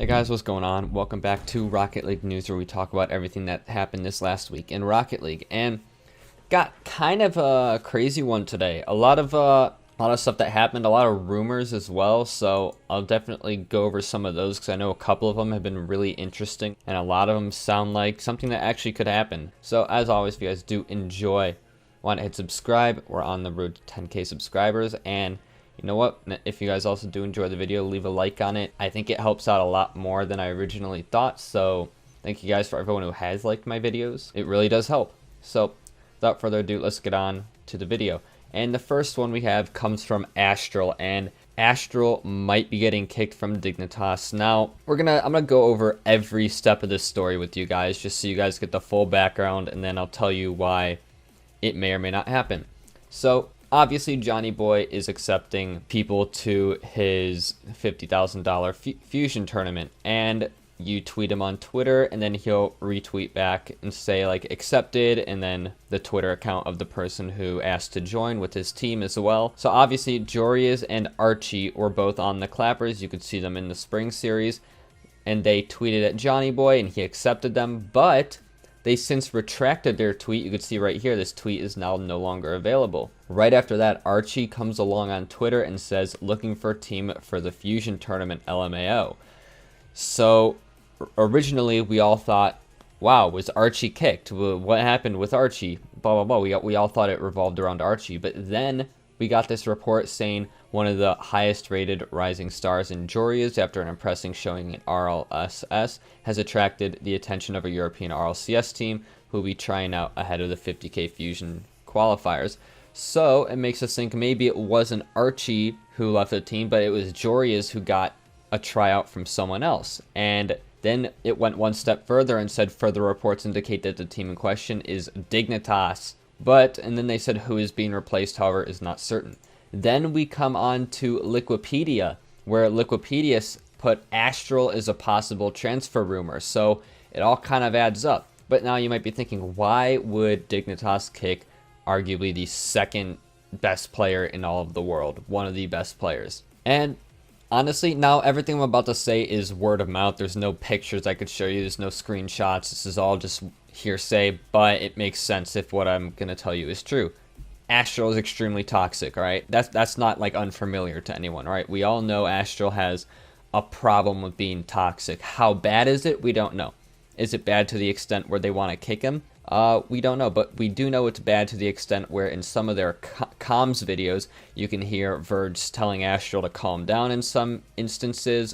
Hey guys, what's going on? Welcome back to Rocket League News, where we talk about everything that happened this last week in Rocket League. And got kind of a crazy one today. A lot of stuff that happened, a lot of rumors as well. So I'll definitely go over some of those because I know a couple of them have been really interesting, and a lot of them sound like something that actually could happen. So as always, if you guys do enjoy, want to hit subscribe. We're on the road to 10K subscribers, and you know what? If you guys also do enjoy the video, leave a like on it. I think it helps out a lot more than I originally thought. So thank you guys for everyone who has liked my videos. It really does help. So without further ado, let's get on to the video. And the first one we have comes from Aztral, and Aztral might be getting kicked from Dignitas. Now, I'm gonna go over every step of this story with you guys, just so you guys get the full background, and then I'll tell you why it may or may not happen. So obviously, Johnny Boy is accepting people to his $50,000 fusion tournament, and you tweet him on Twitter, and then he'll retweet back and say like accepted, and then the Twitter account of the person who asked to join with his team as well. So obviously, Jorias and Archie were both on the clappers. You could see them in the spring series, and they tweeted at Johnny Boy, and he accepted them, but they since retracted their tweet. You can see right here, this tweet is now no longer available. Right after that, Archie comes along on Twitter and says, looking for a team for the Fusion Tournament LMAO. So originally we all thought, wow, was Archie kicked? What happened with Archie? Blah, blah, blah. We all thought it revolved around Archie. But then we got this report saying one of the highest rated rising stars in Jorias, after an impressive showing in RLSS, has attracted the attention of a European RLCS team who will be trying out ahead of the 50K Fusion qualifiers. So it makes us think maybe it wasn't Archie who left the team, but it was Jorias who got a tryout from someone else. And then it went one step further and said further reports indicate that the team in question is Dignitas. And then they said who is being replaced, however, is not certain. Then we come on to Liquipedia, where Liquipedia put Aztral as a possible transfer rumor. So it all kind of adds up. But now you might be thinking, why would Dignitas kick arguably the second best player in all of the world, one of the best players? And honestly, now everything I'm about to say is word of mouth. There's no pictures I could show you. There's no screenshots. This is all just hearsay, but it makes sense if what I'm going to tell you is true. Aztral is extremely toxic, all right? That's not like unfamiliar to anyone, all right? We all know Aztral has a problem with being toxic. How bad is it? We don't know. Is it bad to the extent where they want to kick him? We don't know, but we do know it's bad to the extent where in some of their comms videos, you can hear Verge telling Aztral to calm down in some instances.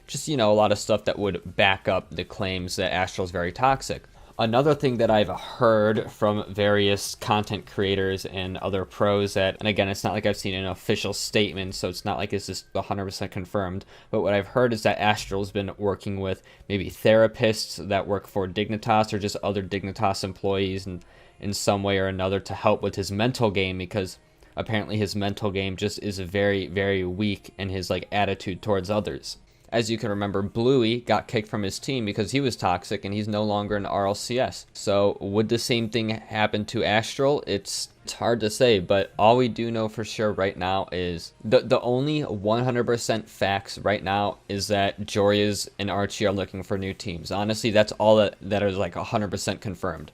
Just, you know, a lot of stuff that would back up the claims that Aztral is very toxic. Another thing that I've heard from various content creators and other pros and again, it's not like I've seen an official statement, so it's not like it's just 100% confirmed, but what I've heard is that Astral's been working with maybe therapists that work for Dignitas or just other Dignitas employees in some way or another to help with his mental game, because apparently his mental game just is very, very weak in his like attitude towards others. As you can remember, Bluey got kicked from his team because he was toxic and he's no longer in RLCS. So would the same thing happen to Aztral? It's hard to say, but all we do know for sure right now is the only 100% facts right now is that Jorias and Archie are looking for new teams. Honestly, that's all that is like 100% confirmed.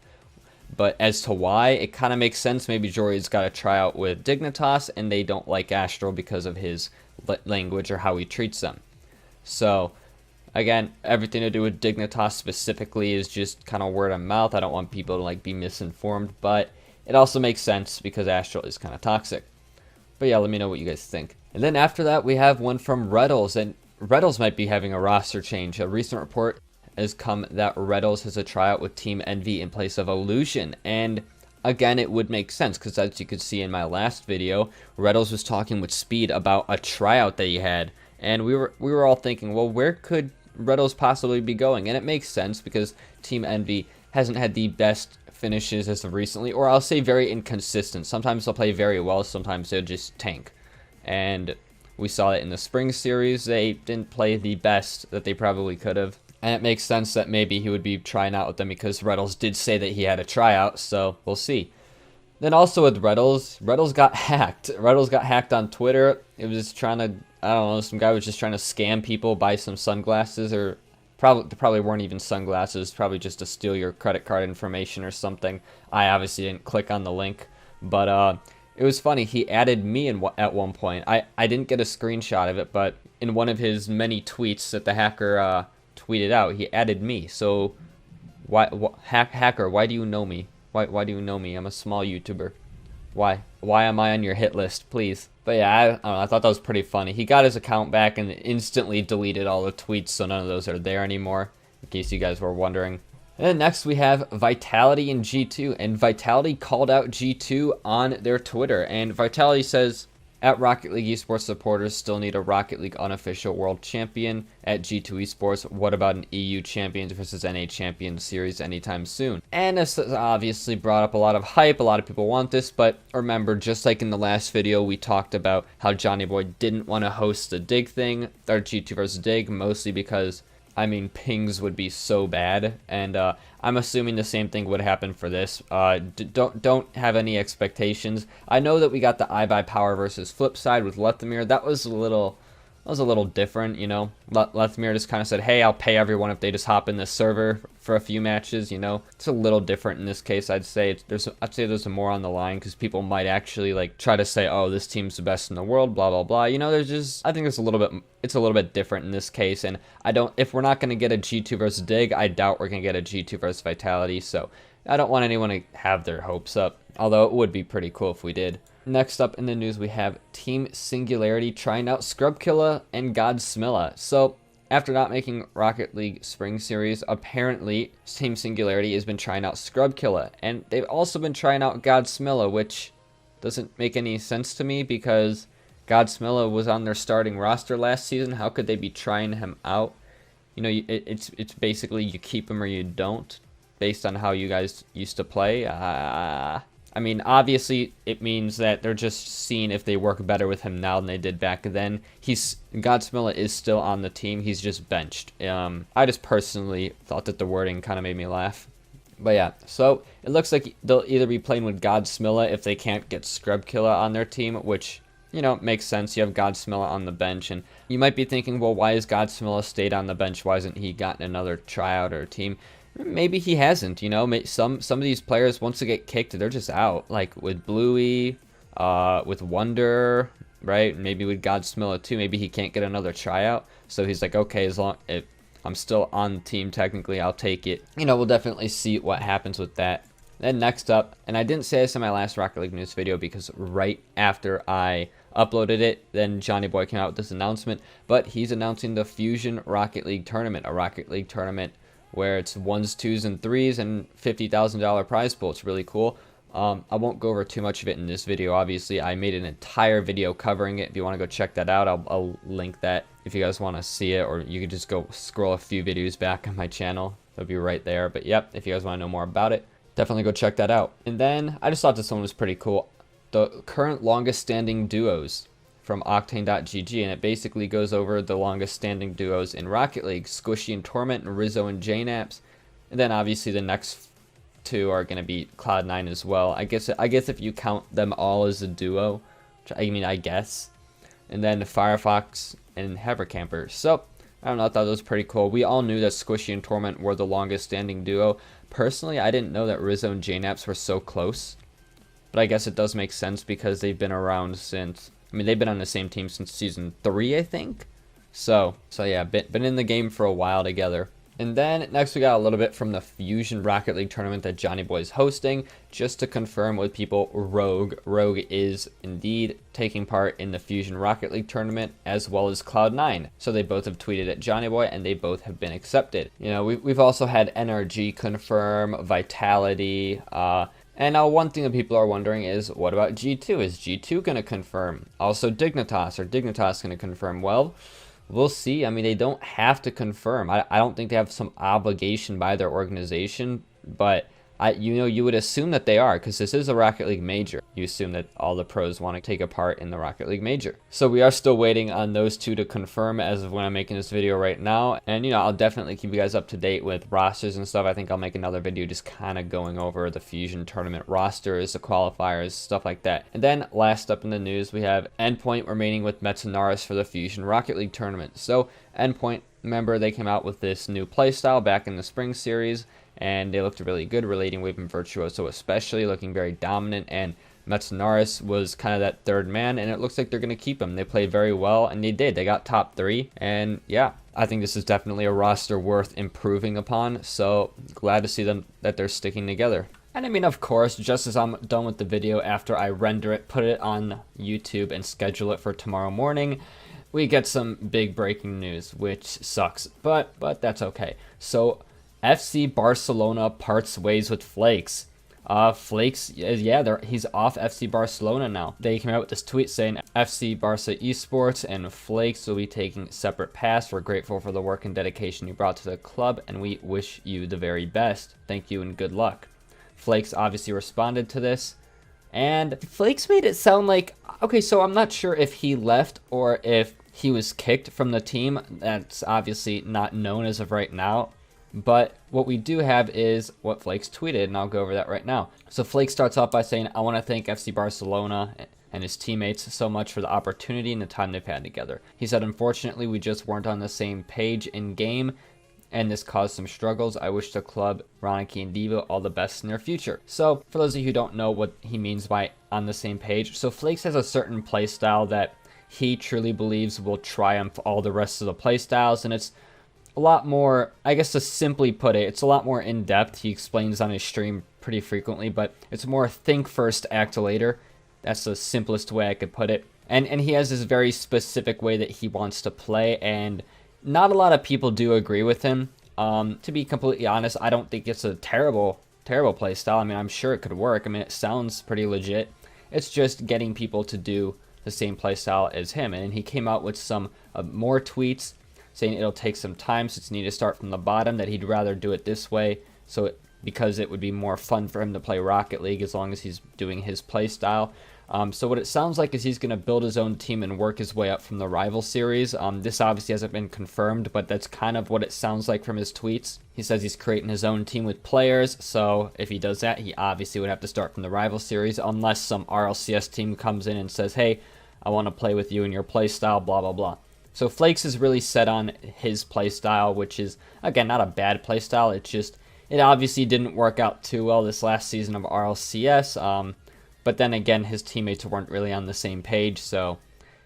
But as to why, it kind of makes sense. Maybe Jorias got a tryout with Dignitas and they don't like Aztral because of his language or how he treats them. So, again, everything to do with Dignitas specifically is just kind of word of mouth. I don't want people to like be misinformed, but it also makes sense because Aztral is kind of toxic. But yeah, let me know what you guys think. And then after that, we have one from Rattles, and Rattles might be having a roster change. A recent report has come that Rattles has a tryout with Team Envy in place of Illusion, and again, it would make sense because as you could see in my last video, Rattles was talking with Speed about a tryout that he had. And we were all thinking, well, where could Rattles possibly be going? And it makes sense because Team Envy hasn't had the best finishes as of recently, or I'll say very inconsistent. Sometimes they'll play very well, sometimes they'll just tank. And we saw it in the spring series. They didn't play the best that they probably could have. And it makes sense that maybe he would be trying out with them because Rattles did say that he had a tryout, so we'll see. Then also with Rattles got hacked. Rattles got hacked on Twitter. It was trying to I don't know, some guy was just trying to scam people, buy some sunglasses, or probably weren't even sunglasses, probably just to steal your credit card information or something. I obviously didn't click on the link, but it was funny. He added me at one point. I didn't get a screenshot of it, but in one of his many tweets that the hacker tweeted out, he added me. So hacker, why do you know me? Why do you know me? I'm a small YouTuber. Why am I on your hit list, please? But yeah, I don't know, I thought that was pretty funny. He got his account back and instantly deleted all the tweets, so none of those are there anymore, in case you guys were wondering. And then next we have Vitality and G2, and Vitality called out G2 on their Twitter, and Vitality says, at Rocket League Esports, supporters still need a Rocket League unofficial world champion. At G2 Esports, what about an EU Champions versus NA Champions series anytime soon? And this has obviously brought up a lot of hype. A lot of people want this, but remember, just like in the last video, we talked about how Johnny Boy didn't want to host the Dig thing, or G2 versus Dig, mostly because, I mean, pings would be so bad, and I'm assuming the same thing would happen for this. Don't have any expectations. I know that we got the iBuyPower versus Flipside with Lethamyr. That was a little different, you know. Lethamyr just kind of said, hey, I'll pay everyone if they just hop in this server for a few matches, you know. It's a little different in this case. I'd say there's more on the line, because people might actually like try to say, oh, this team's the best in the world, blah blah blah. You know, I think it's a little bit different in this case, and if we're not going to get a G2 versus Dig, I doubt we're going to get a G2 versus Vitality, so I don't want anyone to have their hopes up, although it would be pretty cool if we did. Next up in the news, we have Team Singularity trying out Scrubkilla and Godsmilla. So, after not making Rocket League Spring Series, apparently Team Singularity has been trying out Scrubkilla, and they've also been trying out Godsmilla, which doesn't make any sense to me, because Godsmilla was on their starting roster last season. How could they be trying him out? You know, it's basically you keep him or you don't, based on how you guys used to play. I mean, obviously, it means that they're just seeing if they work better with him now than they did back then. Godsmilla is still on the team. He's just benched. I just personally thought that the wording kind of made me laugh. But yeah, so it looks like they'll either be playing with Godsmilla if they can't get Scrubkilla on their team, which, you know, makes sense. You have Godsmilla on the bench, and you might be thinking, well, why has Godsmilla stayed on the bench? Why hasn't he gotten another tryout or team? Maybe he hasn't, you know. Some of these players, once they get kicked, they're just out. Like with Bluey, with Wonder, right? Maybe with Godsmilla too. Maybe he can't get another tryout, so he's like, okay, as long if I'm still on the team technically, I'll take it. You know, we'll definitely see what happens with that. Then next up, and I didn't say this in my last Rocket League news video because right after I uploaded it, then Johnny Boy came out with this announcement, but he's announcing the Fusion Rocket League Tournament, a Rocket League tournament where it's 1s, 2s, and 3s, and $50,000 prize pool. It's really cool. I won't go over too much of it in this video, obviously. I made an entire video covering it. If you want to go check that out, I'll link that if you guys want to see it, or you could just go scroll a few videos back on my channel. They'll be right there. But yep, if you guys want to know more about it, definitely go check that out. And then I just thought this one was pretty cool. The current longest standing duos from Octane.gg, and it basically goes over the longest standing duos in Rocket League, Squishy and Torment, and Rizzo and JNaps. And then obviously the next two are going to be Cloud9 as well. I guess if you count them all as a duo, which I mean, I guess. And then Firefox and Havercamper. So, I don't know, I thought that was pretty cool. We all knew that Squishy and Torment were the longest standing duo. Personally, I didn't know that Rizzo and JNaps were so close. But I guess it does make sense because they've been around since, I mean, they've been on the same team since season 3, I think. So yeah, been in the game for a while together. And then next we got a little bit from the Fusion Rocket League tournament that Johnny Boy is hosting. Just to confirm with people, Rogue is indeed taking part in the Fusion Rocket League tournament, as well as Cloud9. So they both have tweeted at Johnny Boy, and they both have been accepted. You know, we've also had NRG confirm, Vitality, and now one thing that people are wondering is, what about G2? Is G2 going to confirm? Also Dignitas, or Dignitas going to confirm? Well, we'll see. I mean, they don't have to confirm. I don't think they have some obligation by their organization, but You would assume that they are, because this is a Rocket League major. You assume that all the pros want to take a part in the Rocket League major. So we are still waiting on those two to confirm as of when I'm making this video right now. And, I'll definitely keep you guys up to date with rosters and stuff. I think I'll make another video just kind of going over the Fusion tournament rosters, the qualifiers, stuff like that. And then last up in the news, we have Endpoint remaining with Metanaris for the Fusion Rocket League tournament. So Endpoint, remember, they came out with this new playstyle back in the spring series, and they looked really good, relating Wave and Virtuoso especially, looking very dominant, and Metanaris was kind of that third man, and it looks like they're going to keep him. They played very well, and they did. They got top 3, and yeah, I think this is definitely a roster worth improving upon, so glad to see them that they're sticking together. And I mean, of course, just as I'm done with the video, after I render it, put it on YouTube, and schedule it for tomorrow morning, we get some big breaking news, which sucks, but that's okay. So FC Barcelona parts ways with Flakes. Flakes, yeah, he's off FC Barcelona now. They came out with this tweet saying FC Barca esports and Flakes will be taking separate paths. We're grateful for the work and dedication you brought to the club, and we wish you the very best. Thank you and good luck. Flakes obviously responded to this, and Flakes made it sound like, okay, so I'm not sure if he left or if he was kicked from the team. That's obviously not known as of right now. But what we do have is what Flakes tweeted, and I'll go over that right now. So Flakes starts off by saying, I want to thank FC Barcelona and his teammates so much for the opportunity and the time they've had together. He said, unfortunately, we just weren't on the same page in game, and this caused some struggles. I wish the club, Roniki and Diva, all the best in their future. So for those of you who don't know what he means by on the same page, so Flakes has a certain play style that he truly believes will triumph all the rest of the play styles, and it's a lot more, I guess to simply put it, it's a lot more in-depth. He explains on his stream pretty frequently, but it's more think first, act later. That's the simplest way I could put it. And he has this very specific way that he wants to play, and not a lot of people do agree with him. To be completely honest, I don't think it's a terrible play style. I mean, I'm sure it could work. I mean, it sounds pretty legit. It's just getting people to do the same play style as him. And he came out with some more tweets saying it'll take some time since you need to start from the bottom, that he'd rather do it this way because it would be more fun for him to play Rocket League as long as he's doing his play style. So what it sounds like is he's going to build his own team and work his way up from the rival series. This obviously hasn't been confirmed, but that's kind of what it sounds like from his tweets. He says he's creating his own team with players, so if he does that, he obviously would have to start from the rival series unless some RLCS team comes in and says, hey, I want to play with you in your play style, blah, blah, blah. So Flakes is really set on his playstyle, which is, again, not a bad playstyle. It obviously didn't work out too well this last season of RLCS. But then again, his teammates weren't really on the same page. So,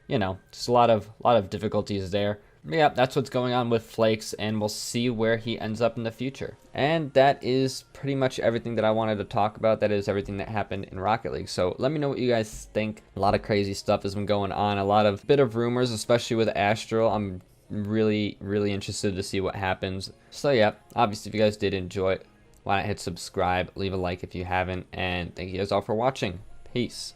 just a lot of difficulties there. Yeah, that's what's going on with Flakes, and we'll see where he ends up in the future. And that is pretty much everything that I wanted to talk about. That is everything that happened in Rocket League. So let me know what you guys think. A lot of crazy stuff has been going on. A bit of rumors, especially with Aztral. I'm really, really interested to see what happens. So yeah, obviously if you guys did enjoy it, why not hit subscribe, leave a like if you haven't, and thank you guys all for watching. Peace.